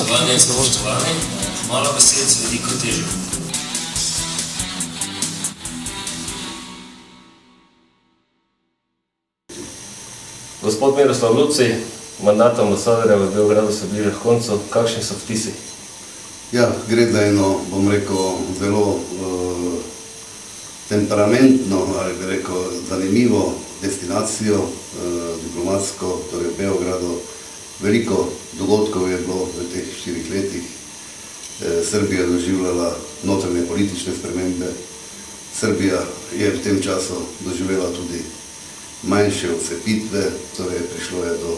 Spoštovane in spoštovani, malo besed z veliko težjo. Gospod Miroslav Luci, mandat ambasadorja v Beogradu se bliža h koncu. Kakšni so vtisi? Ja, gre za eno, bom rekel, zelo temperamentno, ali bi rekel, zanimivo destinacijo, diplomatsko, torej v Beogradu. Veliko dogodkov je bilo v teh 4 letih. Srbija je doživljala notranje politične spremembe. Srbija je v tem času doživela tudi manjše odcepitve, torej prišlo je do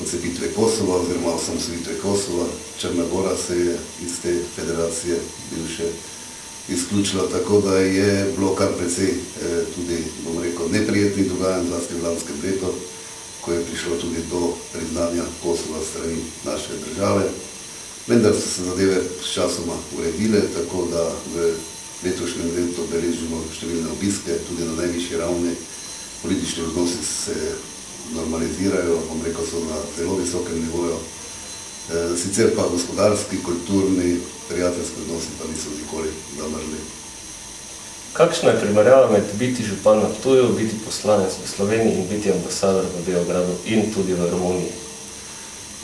odcepitve Kosova oziroma osamosvojitve Kosova. Črna Gora se je iz te federacije bivše izključila, tako da je bilo kar precej tudi, bom rekel, neprijetnih dogajanj, zlasti v lanskem letu, ko je prišlo tudi do priznanja Kosova strani naše države. Vendar so se zadeve s časoma uredile, tako da v letošnjem letu beležimo številne obiske, tudi na najvišji ravni. Politični odnosi se normalizirajo, bom rekel, so na zelo visokem nivoju. Sicer pa gospodarski, kulturni, prijateljski odnosi pa niso nikoli zamrli. Kakšna je primerjava med biti župan na Ptuju, biti poslanec v Sloveniji in biti ambasador v Beogradu in tudi v Romuniji?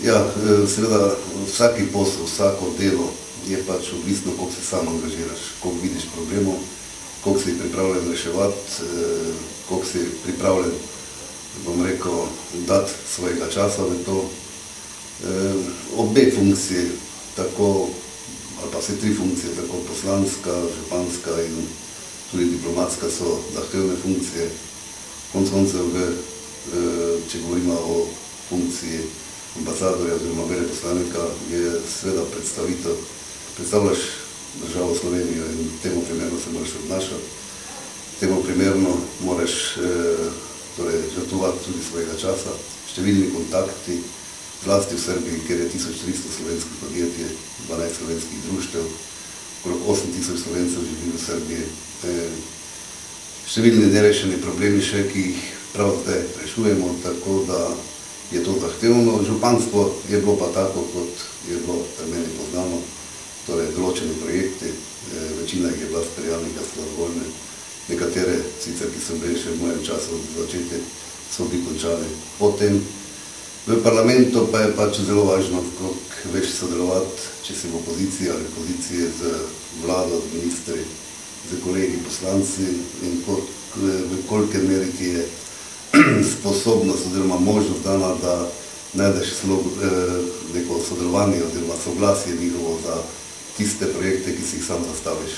Ja, seveda vsaki posel, vsako delo je pač odvisno, koliko se sam angažiraš, koliko vidiš problemov, koliko si pripravljen reševati, koliko si pripravljen, bom rekel, dati svojega časa v to. Obe funkcije, tako, ali pa vse 3 funkcije, tako poslanska, županska in tudi diplomatska, so zahtevne funkcije. Konec koncev, če govorimo o funkciji ambasadorja oziroma veleposlanika, je seveda predstavljaš državo Slovenijo in temu primerno se moraš obnašati. Temu primerno moraš žrtvovati tudi svojega časa. Številni kontakti, zlasti v Srbiji, kjer je 1300 slovenskih podjetij, 12 slovenskih društev, okrog 8000 Slovencev živi v Srbiji. Številni nerešeni problemi še, ki jih prav zdaj rešujemo, tako da je to zahtevno. Županstvo je bilo pa tako, kot je bilo pri meni poznano, torej določeni projekti, večina jih je bila sprejalnika slabovoljne, nekatere, sicer ki so bili še v mojem času začeti, so bili končani potem. V parlamentu pa je pač zelo važno, koliko veš sodelovati, če si v opoziciji ali poziciji z vlado, z ministri, z kolegi poslanci in v kolikor meri ti je sposobnost oziroma možnost dana, da najdeš neko sodelovanje oziroma soglasje njihovo za tiste projekte, ki si jih sam zastaviš.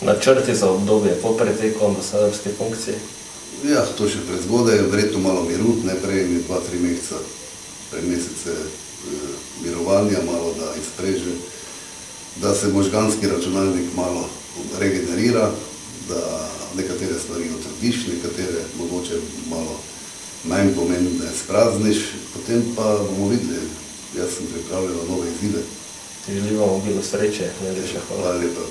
Načrti za obdobje po preteku ambasadorske funkcije? Ja, to še prezgodaj, verjetno malo miru, najprej 2-3 meseca, mesece mirovanja, malo da izpreže, da se možganski računalnik malo regenerira, da nekatere stvari utrdiš, nekatere mogoče malo manj pomembne sprazniš, potem pa bomo videli. Jaz sem pripravljal nove izzive. Ti želimo bilo sreče, najlepša hvala. Hvala lepa.